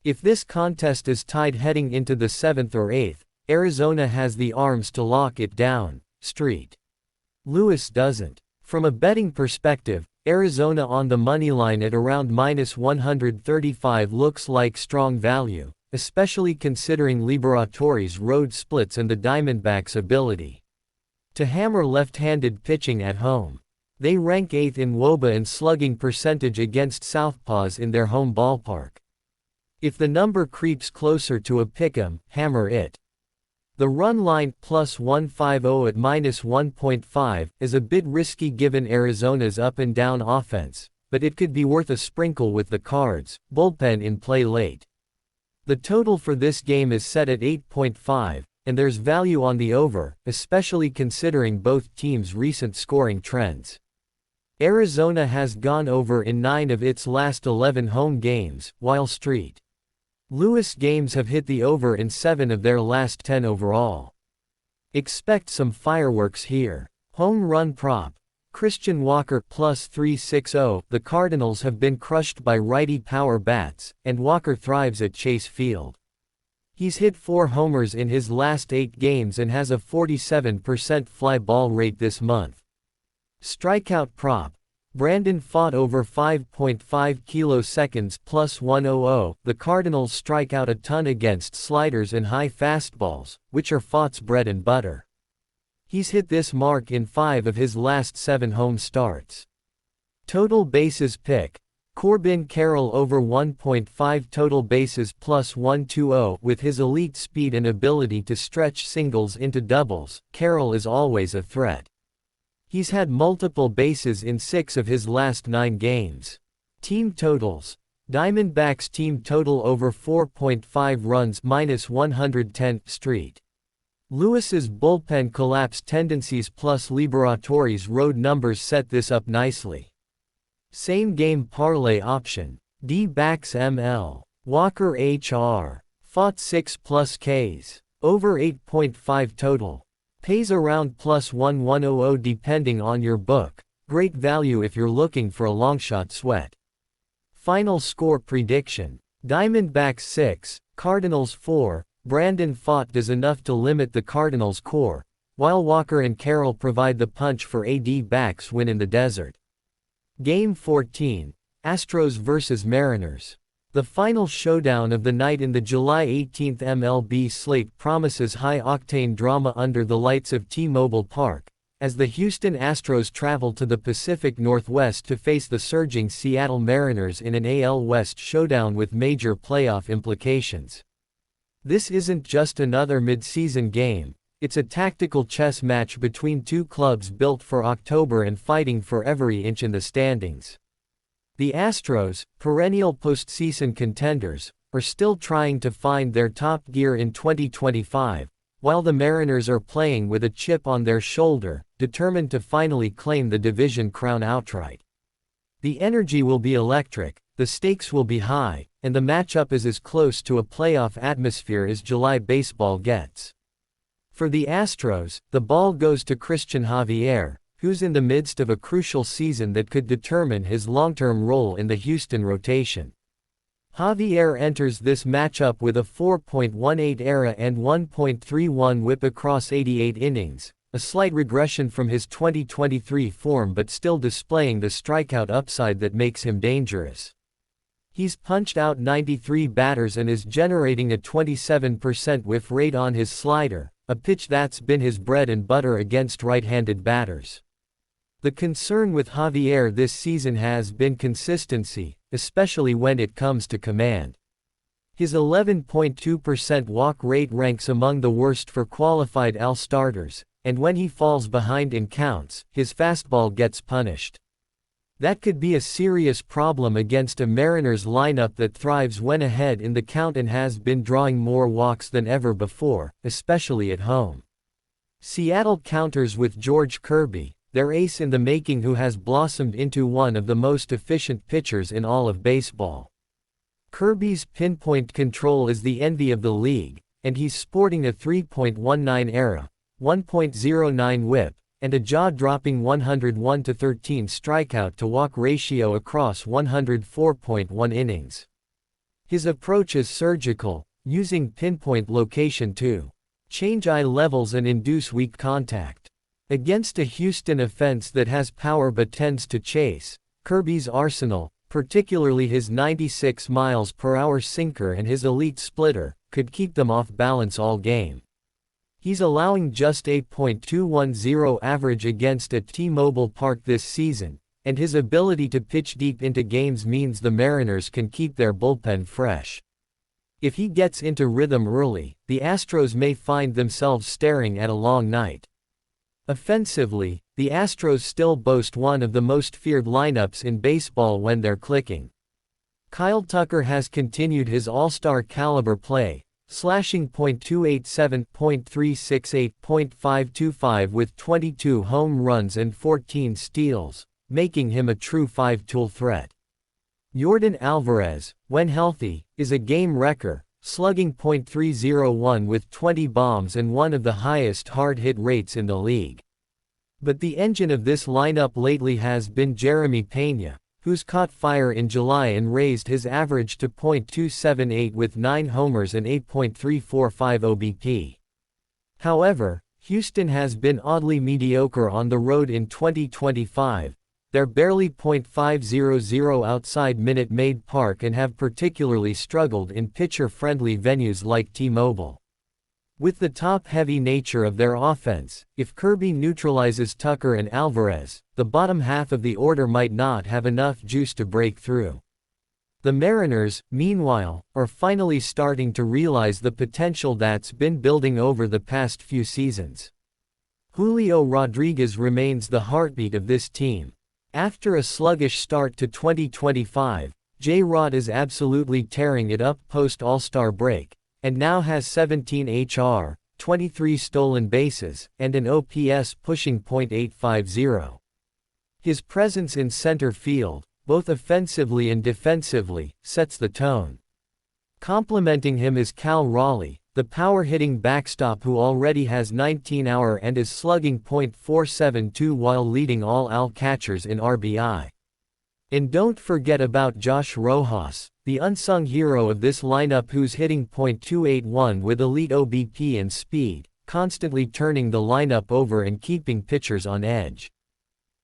If this contest is tied heading into the 7th or 8th, Arizona has the arms to lock it down. St. Louis doesn't. From a betting perspective, Arizona on the money line at around -135 looks like strong value, especially considering Liberatori's road splits and the Diamondbacks' ability to hammer left-handed pitching at home. They rank 8th in WOBA and slugging percentage against southpaws in their home ballpark. If the number creeps closer to a pick'em, hammer it. The run line +150 at -1.5 is a bit risky given Arizona's up-and-down offense, but it could be worth a sprinkle with the Cards' bullpen in play late. The total for this game is set at 8.5, and there's value on the over, especially considering both teams' recent scoring trends. Arizona has gone over in 9 of its last 11 home games, while St. Louis games have hit the over in 7 of their last 10 overall. Expect some fireworks here. Home run prop. Christian Walker +360. The Cardinals have been crushed by righty power bats, and Walker thrives at Chase Field. He's hit 4 homers in his last 8 games and has a 47% fly ball rate this month. Strikeout prop. Brandon fought over 5.5 kiloseconds +100. The Cardinals strike out a ton against sliders and high fastballs, which are Fought's bread and butter. He's hit this mark in 5 of his last 7 home starts. Total bases pick. Corbin Carroll over 1.5 total bases +120. With his elite speed and ability to stretch singles into doubles, Carroll is always a threat. He's had multiple bases in 6 of his last 9 games. Team totals. Diamondbacks team total over 4.5 runs -110. St. Louis's bullpen collapse tendencies plus Liberatori's road numbers set this up nicely. Same game parlay option. D-backs ML. Walker HR. Fought 6+ Ks. Over 8.5 total. Pays around +1100 depending on your book. Great value if you're looking for a longshot sweat. Final score prediction. Diamondbacks 6, Cardinals 4. Brandon Fought does enough to limit the Cardinals' core, while Walker and Carroll provide the punch for a D-backs win in the desert. Game 14. Astros vs Mariners. The final showdown of the night in the July 18 MLB slate promises high-octane drama under the lights of T-Mobile Park, as the Houston Astros travel to the Pacific Northwest to face the surging Seattle Mariners in an AL West showdown with major playoff implications. This isn't just another mid-season game, it's a tactical chess match between two clubs built for October and fighting for every inch in the standings. The Astros, perennial postseason contenders, are still trying to find their top gear in 2025, while the Mariners are playing with a chip on their shoulder, determined to finally claim the division crown outright. The energy will be electric, the stakes will be high, and the matchup is as close to a playoff atmosphere as July baseball gets. For the Astros, the ball goes to Christian Javier, who's in the midst of a crucial season that could determine his long-term role in the Houston rotation. Javier enters this matchup with a 4.18 ERA and 1.31 WHIP across 88 innings, a slight regression from his 2023 form but still displaying the strikeout upside that makes him dangerous. He's punched out 93 batters and is generating a 27% whiff rate on his slider, a pitch that's been his bread and butter against right-handed batters. The concern with Javier this season has been consistency, especially when it comes to command. His 11.2% walk rate ranks among the worst for qualified AL starters, and when he falls behind in counts, his fastball gets punished. That could be a serious problem against a Mariners lineup that thrives when ahead in the count and has been drawing more walks than ever before, especially at home. Seattle counters with George Kirby, their ace in the making, who has blossomed into one of the most efficient pitchers in all of baseball. Kirby's pinpoint control is the envy of the league, and he's sporting a 3.19 ERA, 1.09 WHIP, and a jaw-dropping 101-13 strikeout-to-walk ratio across 104.1 innings. His approach is surgical, using pinpoint location to change eye levels and induce weak contact. Against a Houston offense that has power but tends to chase, Kirby's arsenal, particularly his 96 miles per hour sinker and his elite splitter, could keep them off balance all game. He's allowing just 8.210 average against at T-Mobile Park this season, and his ability to pitch deep into games means the Mariners can keep their bullpen fresh. If he gets into rhythm early, the Astros may find themselves staring at a long night. Offensively, the Astros still boast one of the most feared lineups in baseball when they're clicking. Kyle Tucker has continued his all-star caliber play, slashing .287, .368, .525 with 22 home runs and 14 steals, making him a true five-tool threat. Yordan Alvarez, when healthy, is a game wrecker, slugging .301 with 20 bombs and one of the highest hard hit rates in the league. But the engine of this lineup lately has been Jeremy Pena, who's caught fire in July and raised his average to .278 with 9 homers and 8.345 OBP. However, Houston has been oddly mediocre on the road in 2025. They're barely .500 outside Minute Maid Park and have particularly struggled in pitcher-friendly venues like T-Mobile. With the top-heavy nature of their offense, if Kirby neutralizes Tucker and Alvarez, the bottom half of the order might not have enough juice to break through. The Mariners, meanwhile, are finally starting to realize the potential that's been building over the past few seasons. Julio Rodriguez remains the heartbeat of this team. After a sluggish start to 2025, J-Rod is absolutely tearing it up post-All-Star break, and now has 17 HR, 23 stolen bases, and an OPS pushing .850. His presence in center field, both offensively and defensively, sets the tone. Complementing him is Cal Raleigh, the power-hitting backstop who already has 19 WAR and is slugging .472 while leading all AL catchers in RBI. And don't forget about Josh Rojas, the unsung hero of this lineup who's hitting .281 with elite OBP and speed, constantly turning the lineup over and keeping pitchers on edge.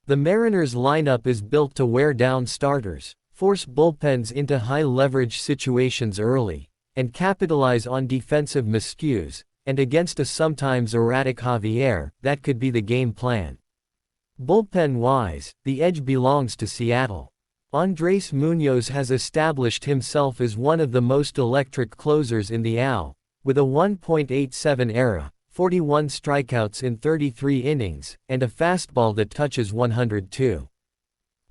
The Mariners lineup is built to wear down starters, force bullpens into high-leverage situations early, and capitalize on defensive miscues, and against a sometimes erratic Javier, that could be the game plan. Bullpen-wise, the edge belongs to Seattle. Andrés Muñoz has established himself as one of the most electric closers in the AL, with a 1.87 ERA, 41 strikeouts in 33 innings, and a fastball that touches 102.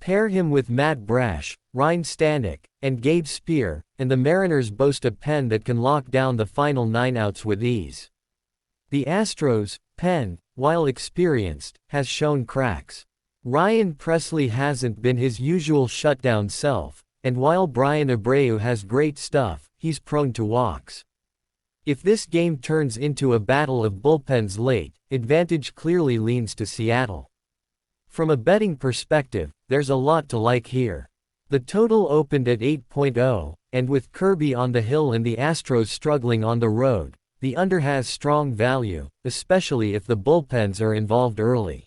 Pair him with Matt Brash, Ryan Stanek, and Gabe Spear, and the Mariners boast a pen that can lock down the final 9 outs with ease. The Astros' pen, while experienced, has shown cracks. Ryan Presley hasn't been his usual shutdown self, and while Brian Abreu has great stuff, he's prone to walks. If this game turns into a battle of bullpens late, advantage clearly leans to Seattle. From a betting perspective, there's a lot to like here. The total opened at 8.0, and with Kirby on the hill and the Astros struggling on the road, the under has strong value, especially if the bullpens are involved early.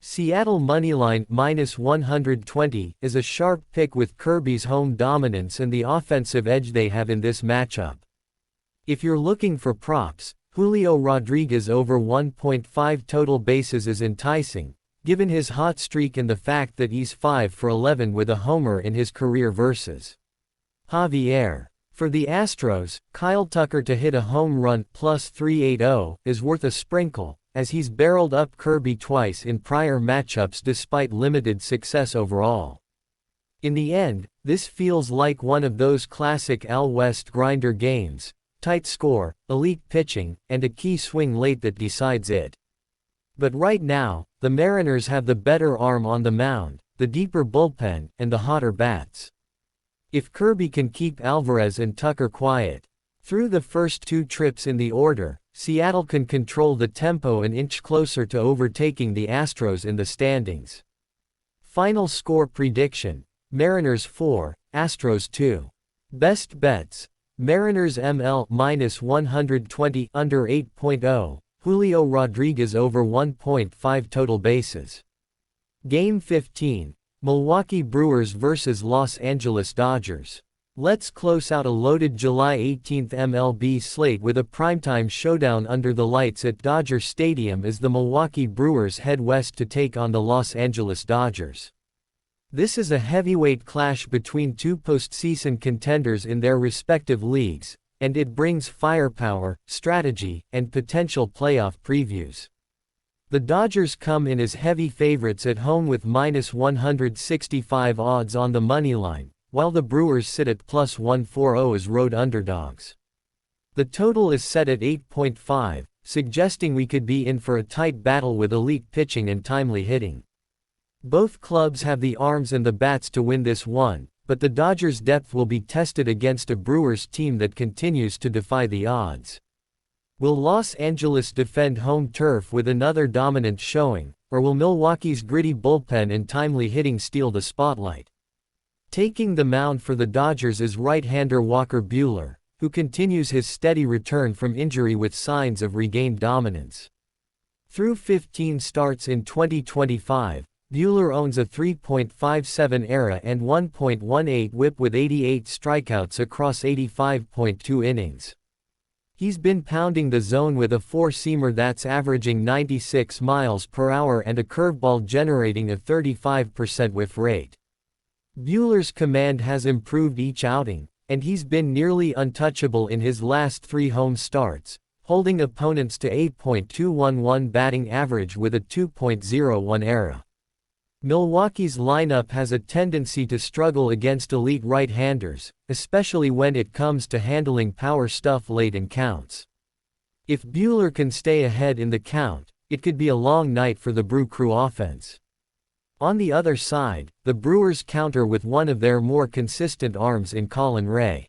Seattle moneyline -120 is a sharp pick with Kirby's home dominance and the offensive edge they have in this matchup. If you're looking for props, Julio Rodriguez over 1.5 total bases is enticing, given his hot streak and the fact that he's 5 for 11 with a homer in his career versus Javier. For the Astros, Kyle Tucker to hit a home run +380 is worth a sprinkle, as he's barreled up Kirby twice in prior matchups despite limited success overall. In the end, this feels like one of those classic Al West grinder games: tight score, elite pitching, and a key swing late that decides it. But right now, the Mariners have the better arm on the mound, the deeper bullpen, and the hotter bats. If Kirby can keep Alvarez and Tucker quiet through the first two trips in the order, Seattle can control the tempo and inch closer to overtaking the Astros in the standings. Final score prediction: Mariners 4, Astros 2. Best bets: Mariners ML -120 under 8.0, Julio Rodriguez over 1.5 total bases. Game 15, Milwaukee Brewers vs Los Angeles Dodgers. Let's close out a loaded July 18 MLB slate with a primetime showdown under the lights at Dodger Stadium as the Milwaukee Brewers head west to take on the Los Angeles Dodgers. This is a heavyweight clash between two postseason contenders in their respective leagues, and it brings firepower, strategy, and potential playoff previews. The Dodgers come in as heavy favorites at home with -165 odds on the moneyline, while the Brewers sit at +140 as road underdogs. The total is set at 8.5, suggesting we could be in for a tight battle with elite pitching and timely hitting. Both clubs have the arms and the bats to win this one, but the Dodgers' depth will be tested against a Brewers team that continues to defy the odds. Will Los Angeles defend home turf with another dominant showing, or will Milwaukee's gritty bullpen and timely hitting steal the spotlight? Taking the mound for the Dodgers is right-hander Walker Buehler, who continues his steady return from injury with signs of regained dominance. Through 15 starts in 2025, Buehler owns a 3.57 ERA and 1.18 WHIP with 88 strikeouts across 85.2 innings. He's been pounding the zone with a four-seamer that's averaging 96 miles per hour and a curveball generating a 35% whiff rate. Buehler's command has improved each outing, and he's been nearly untouchable in his last three home starts, holding opponents to 8.211 batting average with a 2.01 ERA. Milwaukee's lineup has a tendency to struggle against elite right-handers, especially when it comes to handling power stuff late in counts. If Buehler can stay ahead in the count, it could be a long night for the Brew Crew offense. On the other side, the Brewers counter with one of their more consistent arms in Colin Ray.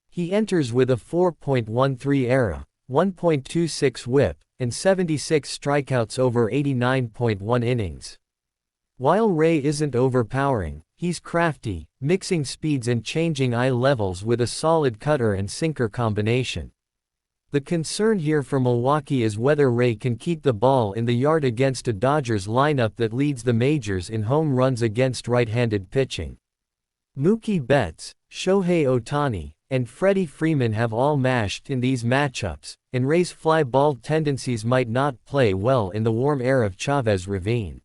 He enters with a 4.13 ERA, 1.26 WHIP, and 76 strikeouts over 89.1 innings. While Ray isn't overpowering, he's crafty, mixing speeds and changing eye levels with a solid cutter and sinker combination. The concern here for Milwaukee is whether Ray can keep the ball in the yard against a Dodgers lineup that leads the majors in home runs against right-handed pitching. Mookie Betts, Shohei Ohtani, and Freddie Freeman have all mashed in these matchups, and Ray's fly ball tendencies might not play well in the warm air of Chavez Ravine.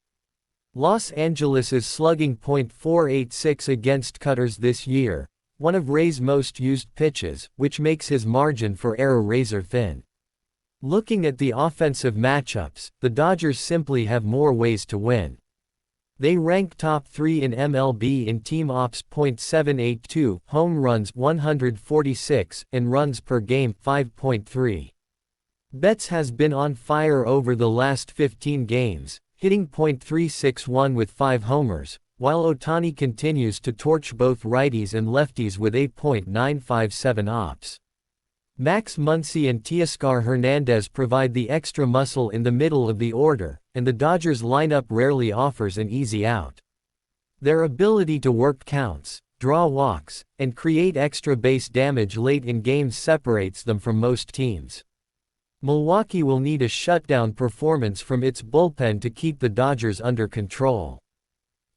Los Angeles is slugging .486 against cutters this year, one of Ray's most used pitches, which makes his margin for error razor thin. Looking at the offensive matchups, the Dodgers simply have more ways to win. They rank top 3 in MLB in team ops .782, home runs 146, and runs per game 5.3. Betts has been on fire over the last 15 games, hitting .361 with 5 homers, while Ohtani continues to torch both righties and lefties with a .957 ops. Max Muncy and Teoscar Hernandez provide the extra muscle in the middle of the order, and the Dodgers lineup rarely offers an easy out. Their ability to work counts, draw walks, and create extra base damage late in games separates them from most teams. Milwaukee will need a shutdown performance from its bullpen to keep the Dodgers under control.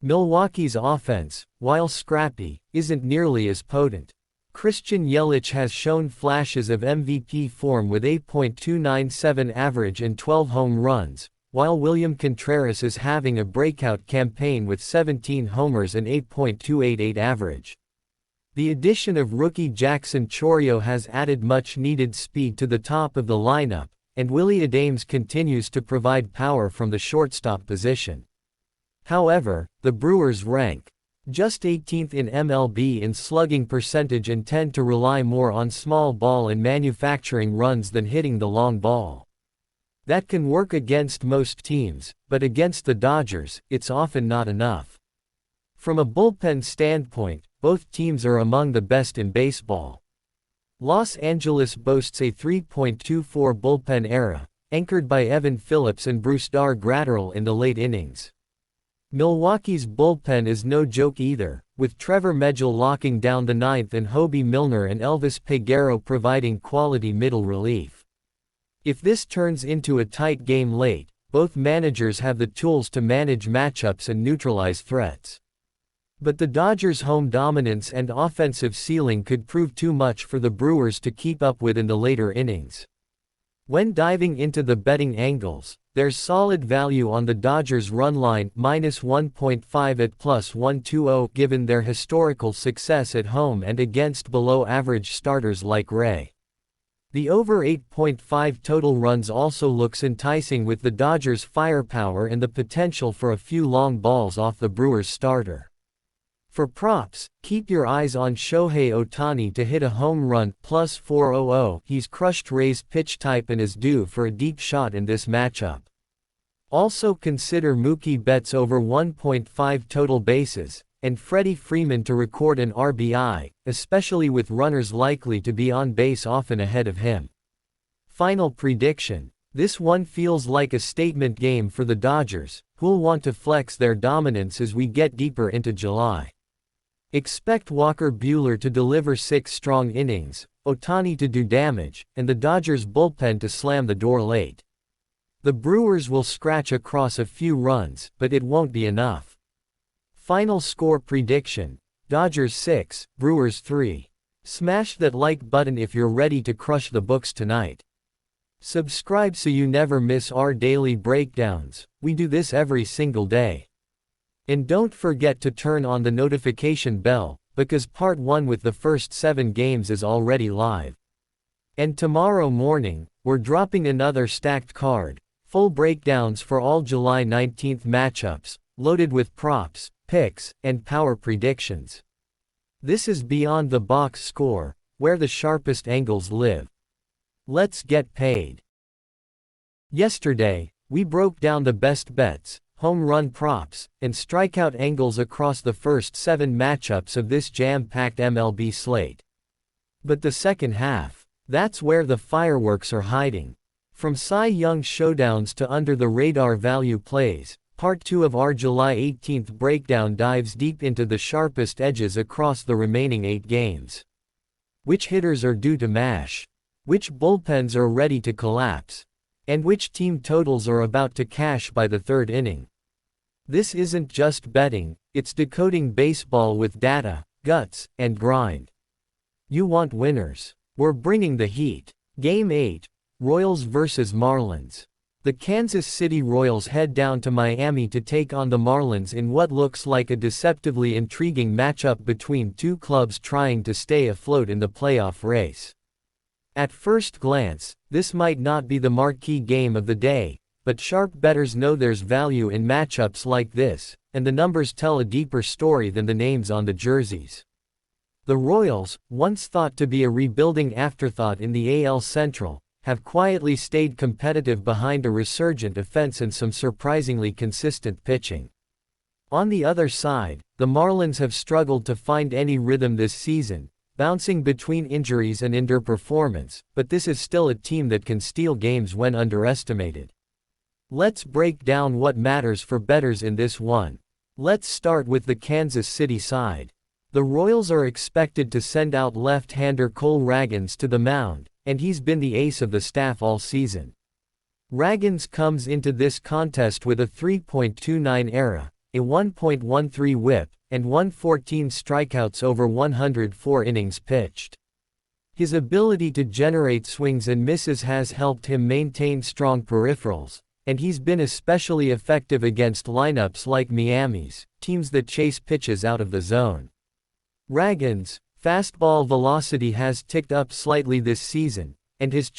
Milwaukee's offense, while scrappy, isn't nearly as potent. Christian Yelich has shown flashes of MVP form with 8.297 average and 12 home runs, while William Contreras is having a breakout campaign with 17 homers and 8.288 average. The addition of rookie Jackson Chourio has added much-needed speed to the top of the lineup, and Willie Adames continues to provide power from the shortstop position. However, the Brewers rank just 18th in MLB in slugging percentage and tend to rely more on small ball and manufacturing runs than hitting the long ball. That can work against most teams, but against the Dodgers, it's often not enough. From a bullpen standpoint, both teams are among the best in baseball. Los Angeles boasts a 3.24 bullpen era, anchored by Evan Phillips and Brusdar Graterol in the late innings. Milwaukee's bullpen is no joke either, with Trevor Megill locking down the ninth and Hobie Milner and Elvis Peguero providing quality middle relief. If this turns into a tight game late, both managers have the tools to manage matchups and neutralize threats. But the Dodgers' home dominance and offensive ceiling could prove too much for the Brewers to keep up with in the later innings. When diving into the betting angles, there's solid value on the Dodgers' run line -1.5 at +120 given their historical success at home and against below-average starters like Ray. The over 8.5 total runs also looks enticing with the Dodgers' firepower and the potential for a few long balls off the Brewers' starter. For props, keep your eyes on Shohei Ohtani to hit a home run +400. He's crushed Ray's pitch type and is due for a deep shot in this matchup. Also consider Mookie Betts over 1.5 total bases, and Freddie Freeman to record an RBI, especially with runners likely to be on base often ahead of him. Final prediction. This one feels like a statement game for the Dodgers, who'll want to flex their dominance as we get deeper into July. Expect Walker Buehler to deliver 6 strong innings, Ohtani to do damage, and the Dodgers bullpen to slam the door late. The Brewers will scratch across a few runs, but it won't be enough. Final score prediction: Dodgers 6, Brewers 3. Smash that like button if you're ready to crush the books tonight. Subscribe so you never miss our daily breakdowns. We do this every single day. And don't forget to turn on the notification bell, because part 1 with the first 7 games is already live. And tomorrow morning, we're dropping another stacked card, full breakdowns for all July 19th matchups, loaded with props, picks, and power predictions. This is Beyond the Box Score, where the sharpest angles live. Let's get paid. Yesterday, we broke down the best bets, home run props, and strikeout angles across the first 7 matchups of this jam-packed MLB slate. But the second half, that's where the fireworks are hiding. From Cy Young showdowns to under-the-radar value plays, part 2 of our July 18th breakdown dives deep into the sharpest edges across the remaining 8 games. Which hitters are due to mash? Which bullpens are ready to collapse? And which team totals are about to cash by the 3rd inning? This isn't just betting, it's decoding baseball with data, guts, and grind. You want winners? We're bringing the heat. Game 8, Royals vs. Marlins. The Kansas City Royals head down to Miami to take on the Marlins in what looks like a deceptively intriguing matchup between two clubs trying to stay afloat in the playoff race. At first glance, this might not be the marquee game of the day, but sharp bettors know there's value in matchups like this, and the numbers tell a deeper story than the names on the jerseys. The Royals, once thought to be a rebuilding afterthought in the AL Central, have quietly stayed competitive behind a resurgent offense and some surprisingly consistent pitching. On the other side, the Marlins have struggled to find any rhythm this season, bouncing between injuries and underperformance, but this is still a team that can steal games when underestimated. Let's break down what matters for bettors in this one. Let's start with the Kansas City side. The Royals are expected to send out left-hander Cole Ragans to the mound, and he's been the ace of the staff all season. Ragans comes into this contest with a 3.29 ERA, a 1.13 WHIP, and 114 strikeouts over 104 innings pitched. His ability to generate swings and misses has helped him maintain strong peripherals, and he's been especially effective against lineups like Miami's, teams that chase pitches out of the zone. Ragans' fastball velocity has ticked up slightly this season, and his